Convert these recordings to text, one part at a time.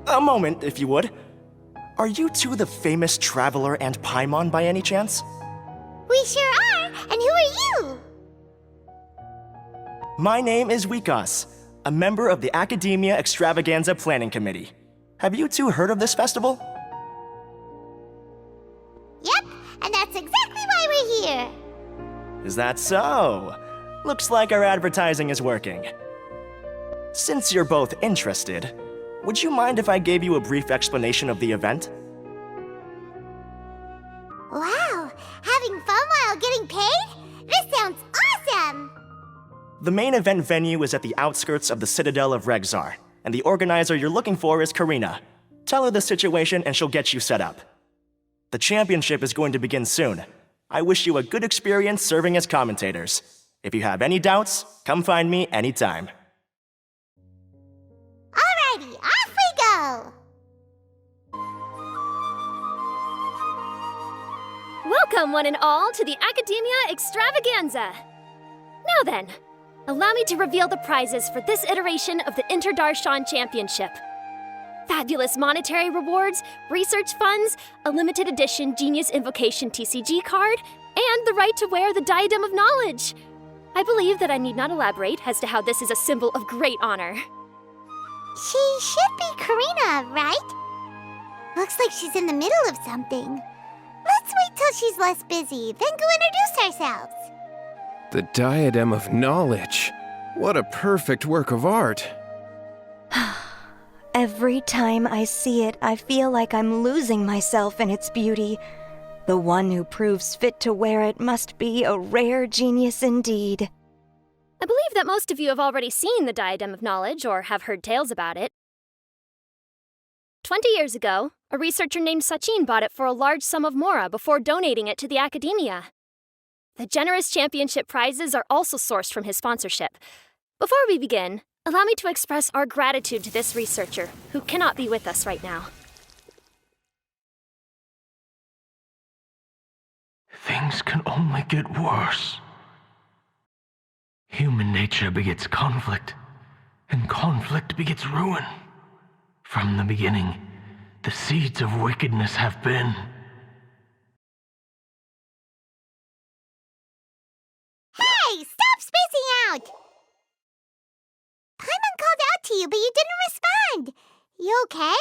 A moment, if you would. Are you two the famous Traveler and Paimon by any chance? We sure are, and who are you? My name is Wikas, a member of the Akademiya Extravaganza Planning Committee. Have you two heard of this festival? Yep, and that's exactly why we're here. Is that so? Looks like our advertising is working. Since you're both interested, would you mind if I gave you a brief explanation of the event? Wow, having fun while getting paid? This sounds awesome! The main event venue is at the outskirts of the Citadel of Regzar, and the organizer you're looking for is Karina. Tell her the situation and she'll get you set up. The championship is going to begin soon. I wish you a good experience serving as commentators. If you have any doubts, come find me anytime. Alrighty, off we go! Welcome, one and all, to the Academia Extravaganza! Now then, allow me to reveal the prizes for this iteration of the Interdarshan Championship. Fabulous monetary rewards, research funds, a limited edition Genius Invocation TCG card, and the right to wear the Diadem of Knowledge. I believe that I need not elaborate as to how this is a symbol of great honor. She should be Karina, right? Looks like she's in the middle of something. Let's wait till she's less busy, then go introduce ourselves. The Diadem of Knowledge. What a perfect work of art. Every time I see it, I feel like I'm losing myself in its beauty. The one who proves fit to wear it must be a rare genius indeed. I believe that most of you have already seen the Diadem of Knowledge or have heard tales about it. 20 years ago, a researcher named Sachin bought it for a large sum of mora before donating it to the Akademiya. The generous championship prizes are also sourced from his sponsorship. Before we begin, allow me to express our gratitude to this researcher, who cannot be with us right now. Things can only get worse. Human nature begets conflict, and conflict begets ruin. From the beginning, the seeds of wickedness have been. Hey, stop spacing out! Paimon called out to you, but you didn't respond. You okay?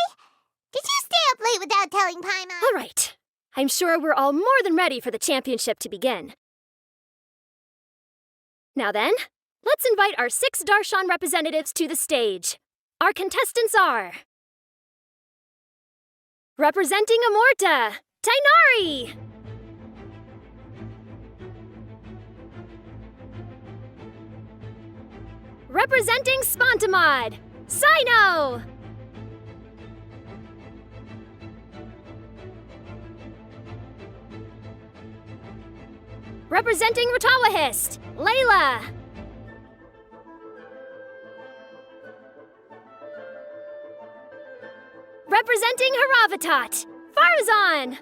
Did you stay up late without telling Paimon? All right. I'm sure we're all more than ready for the championship to begin. Now then, let's invite our 6 Darshan representatives to the stage. Our contestants are... Representing Amorta, Tainari! Representing Spontamod, Sino! Representing Ratawahist, Layla! Representing Haravatat, Farzan!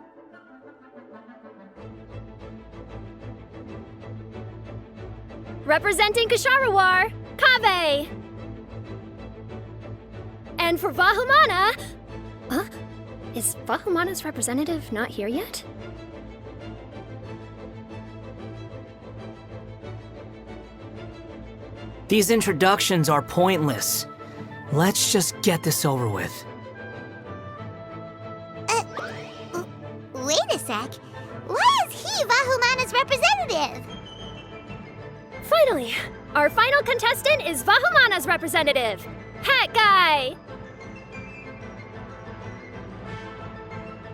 Representing Kasharawar, Kaveh! And for Vahumana... Is Vahumana's representative not here yet? These introductions are pointless. Let's just get this over with. Wait a sec. Why is he Vahumana's representative? Finally, our final contestant is Vahumana's representative, Hat Guy!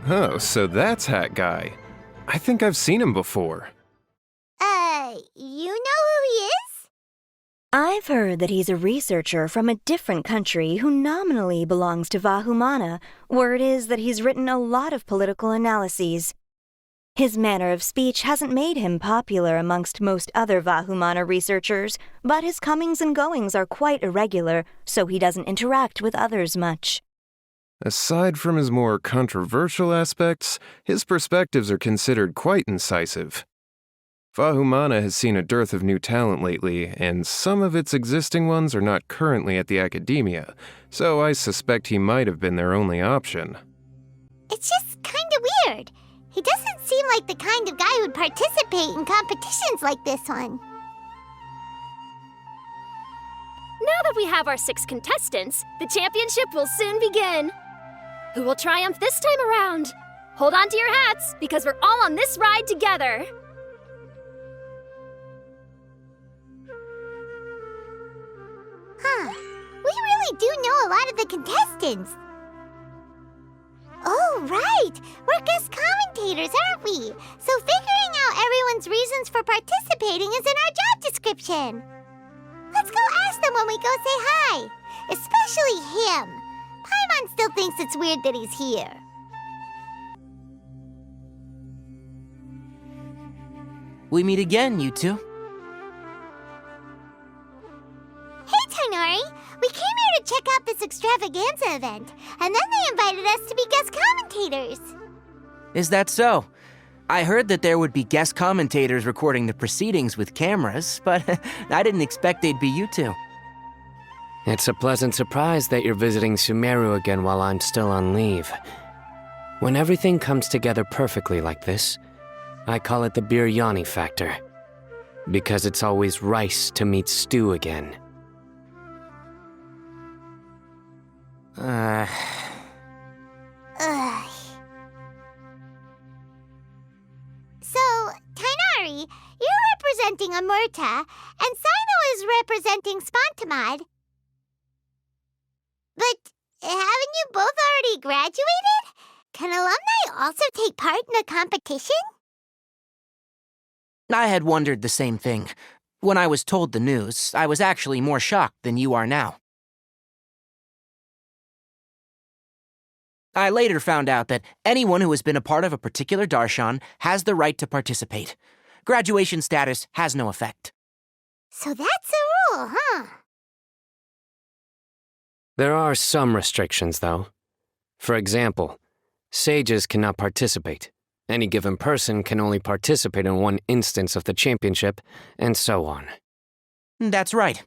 Oh, so that's Hat Guy. I think I've seen him before. You know who he is? I've heard that he's a researcher from a different country who nominally belongs to Vahumana. Word is that he's written a lot of political analyses. His manner of speech hasn't made him popular amongst most other Vahumana researchers, but his comings and goings are quite irregular, so he doesn't interact with others much. Aside from his more controversial aspects, his perspectives are considered quite incisive. Vahumana has seen a dearth of new talent lately, and some of its existing ones are not currently at the Academia, so I suspect he might have been their only option. It's just kinda weird. He doesn't seem like the kind of guy who'd participate in competitions like this one. Now that we have our 6 contestants, the championship will soon begin. Who will triumph this time around? Hold on to your hats, because we're all on this ride together. Huh. We really do know a lot of the contestants. Oh, right! We're guest commentators, aren't we? So figuring out everyone's reasons for participating is in our job description. Let's go ask them when we go say hi. Especially him. Paimon still thinks it's weird that he's here. We meet again, you two. Hey, Tainari! We came here to check out this extravaganza event, and then they invited us to be guest commentators. Is that so? I heard that there would be guest commentators recording the proceedings with cameras, but I didn't expect they'd be you two. It's a pleasant surprise that you're visiting Sumeru again while I'm still on leave. When everything comes together perfectly like this, I call it the biryani factor. Because it's always rice to meet stew again. Ugh. So, Tainari, you're representing Amurta, and Sino is representing Spontamod. But haven't you both already graduated? Can alumni also take part in a competition? I had wondered the same thing. When I was told the news, I was actually more shocked than you are now. I later found out that anyone who has been a part of a particular darshan has the right to participate. Graduation status has no effect. So that's a rule, huh? There are some restrictions, though. For example, sages cannot participate. Any given person can only participate in one instance of the championship, and so on. That's right.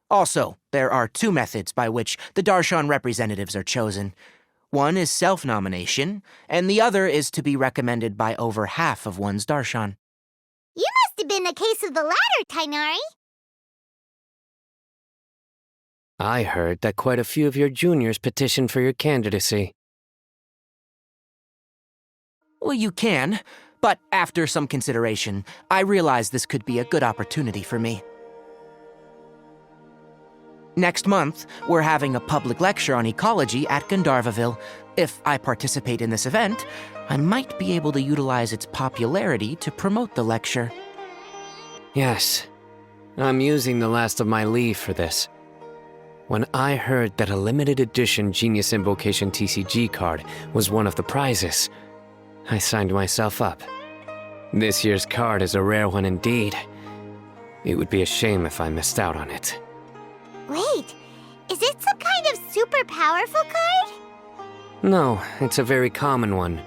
Also, there are 2 methods by which the darshan representatives are chosen. One is self-nomination, and the other is to be recommended by over half of one's darshan. You must have been a case of the latter, Tainari. I heard that quite a few of your juniors petitioned for your candidacy. Well, you can, but after some consideration, I realized this could be a good opportunity for me. Next month, we're having a public lecture on ecology at Gandharvaville. If I participate in this event, I might be able to utilize its popularity to promote the lecture. Yes, I'm using the last of my leave for this. When I heard that a limited edition Genius Invocation TCG card was one of the prizes, I signed myself up. This year's card is a rare one indeed. It would be a shame if I missed out on it. Wait, is it some kind of super powerful card? No, it's a very common one.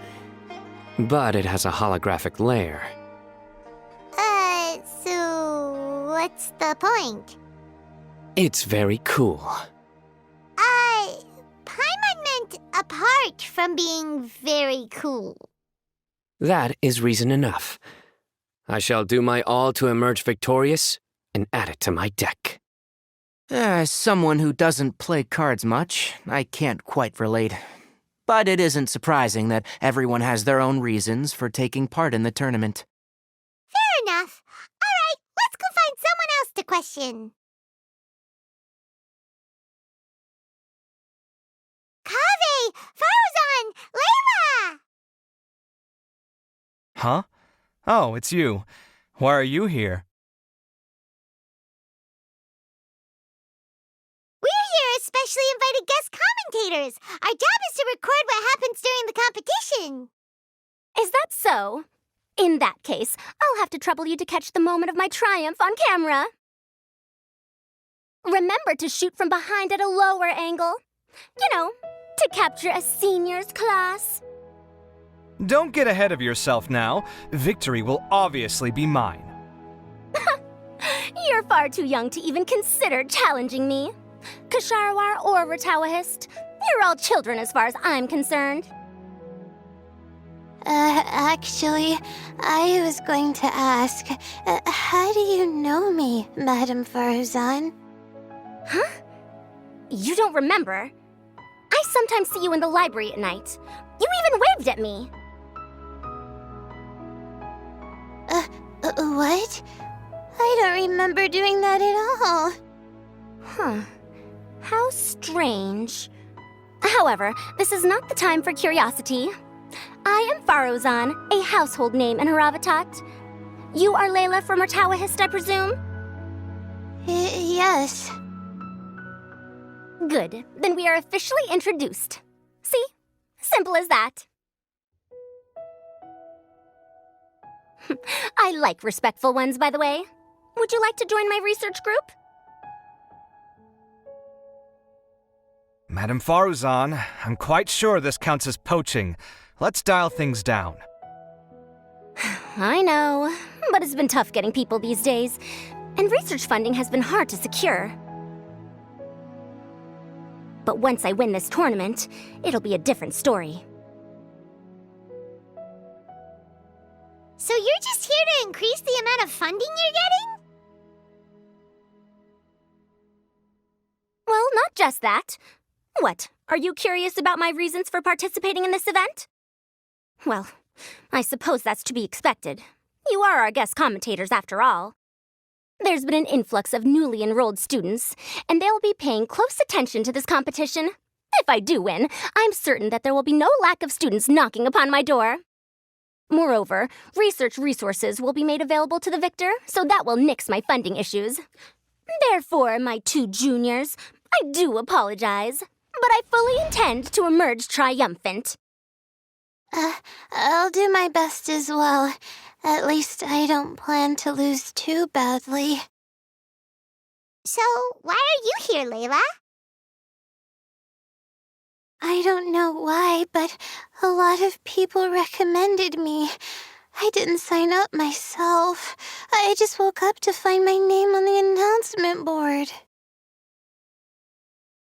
But it has a holographic layer. So what's the point? It's very cool. Paimon meant apart from being very cool. That is reason enough. I shall do my all to emerge victorious and add it to my deck. As someone who doesn't play cards much, I can't quite relate. But it isn't surprising that everyone has their own reasons for taking part in the tournament. Fair enough. All right, let's go find someone else to question. Kaveh! Faruzan! Layla! Huh? Oh, it's you. Why are you here? We're here as specially invited guest commentators. Our job is to record what happens during the competition. Is that so? In that case, I'll have to trouble you to catch the moment of my triumph on camera. Remember to shoot from behind at a lower angle. You know, to capture a seniors class. Don't get ahead of yourself now. Victory will obviously be mine. You're far too young to even consider challenging me. Kasharawar or Ratawahist, you're all children as far as I'm concerned. Actually, I was going to ask, how do you know me, Madame Faruzan? Huh? You don't remember? I sometimes see you in the library at night. You even waved at me. What? I don't remember doing that at all. Huh. How strange. However, this is not the time for curiosity. I am Faruzan, a household name in Haravatat. You are Layla from Ratawahist, I presume? Yes. Good. Then we are officially introduced. See? Simple as that. I like respectful ones, by the way. Would you like to join my research group? Madame Faruzan, I'm quite sure this counts as poaching. Let's dial things down. I know, but it's been tough getting people these days, and research funding has been hard to secure. But once I win this tournament, it'll be a different story. So you're just here to increase the amount of funding you're getting? Well, not just that. What, are you curious about my reasons for participating in this event? Well, I suppose that's to be expected. You are our guest commentators after all. There's been an influx of newly enrolled students, and they'll be paying close attention to this competition. If I do win, I'm certain that there will be no lack of students knocking upon my door. Moreover, research resources will be made available to the victor, so that will nix my funding issues. Therefore, my two juniors, I do apologize, but I fully intend to emerge triumphant. I'll do my best as well. At least I don't plan to lose too badly. So, why are you here, Layla? I don't know why, but a lot of people recommended me. I didn't sign up myself. I just woke up to find my name on the announcement board.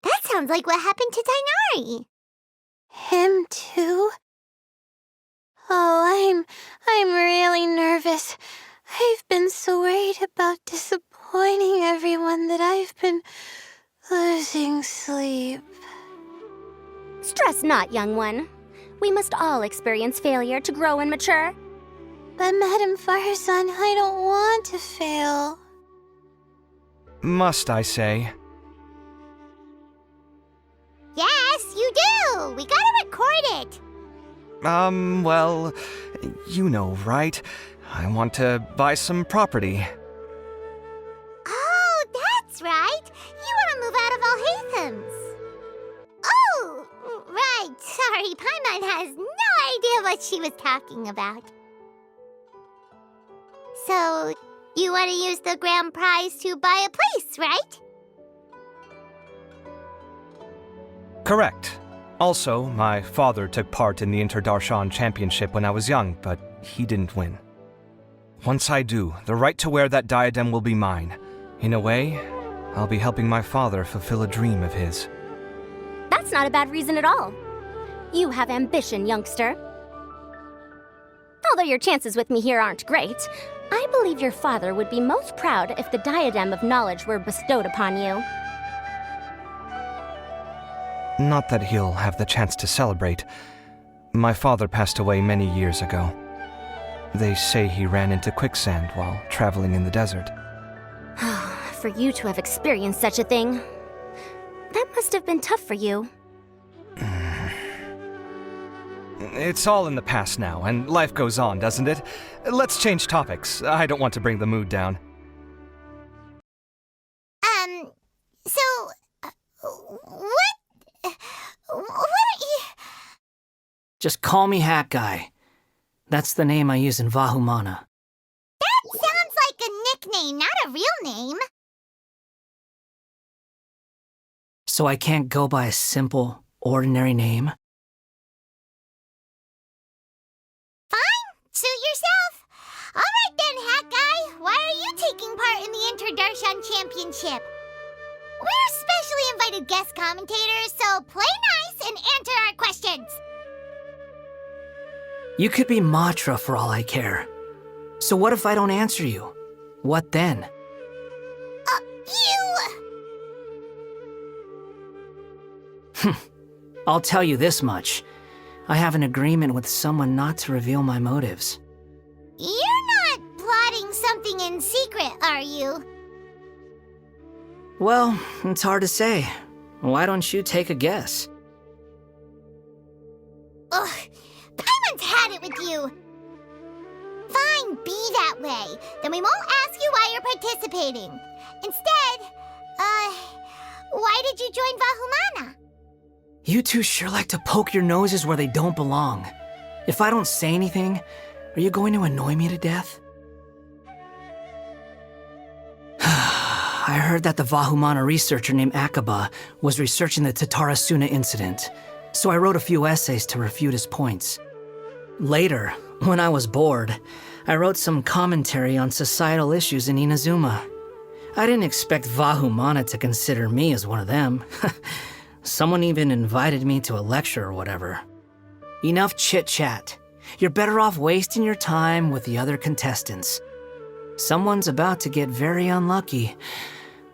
That sounds like what happened to Dainari. Him too? Oh, I'm really nervous. I've been so worried about disappointing everyone that I've been losing sleep. Stress not, young one. We must all experience failure to grow and mature. But Madame Faruzan, I don't want to fail. Must I say? Yes, you do! We gotta record it! Well, you know, right? I want to buy some property. Oh, that's right! You want to move out of Alhatham's. Oh, right. Sorry, Paimon has no idea what she was talking about. So, you want to use the grand prize to buy a place, right? Correct. Also, my father took part in the Inter-Darshan Championship when I was young, but he didn't win. Once I do, the right to wear that diadem will be mine. In a way, I'll be helping my father fulfill a dream of his. That's not a bad reason at all. You have ambition, youngster. Although your chances with me here aren't great, I believe your father would be most proud if the diadem of knowledge were bestowed upon you. Not that he'll have the chance to celebrate. My father passed away many years ago. They say he ran into quicksand while traveling in the desert. For you to have experienced such a thing, that must have been tough for you. It's all in the past now, and life goes on, doesn't it? Let's change topics. I don't want to bring the mood down. What are you... Just call me Hat Guy. That's the name I use in Vahumana. That sounds like a nickname, not a real name. So I can't go by a simple, ordinary name? Fine, suit yourself. All right then, Hat Guy. Why are you taking part in the Darshan Championship. We're specially invited guest commentators, so play nice and answer our questions. You could be Matra for all I care. So what if I don't answer you? What then? I'll tell you this much. I have an agreement with someone not to reveal my motives. You're not plotting something in secret, are you? Well, it's hard to say. Why don't you take a guess? Ugh, Paimon's had it with you. Fine, be that way. Then we won't ask you why you're participating. Instead, why did you join Vahumana? You two sure like to poke your noses where they don't belong. If I don't say anything, are you going to annoy me to death? I heard that the Vahumana researcher named Akaba was researching the Tatarasuna incident, so I wrote a few essays to refute his points. Later, when I was bored, I wrote some commentary on societal issues in Inazuma. I didn't expect Vahumana to consider me as one of them. Someone even invited me to a lecture or whatever. Enough chit-chat. You're better off wasting your time with the other contestants. Someone's about to get very unlucky.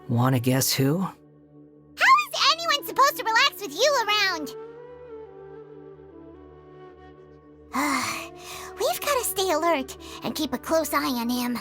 Wanna guess who? How is anyone supposed to relax with you around? We've gotta stay alert and keep a close eye on him.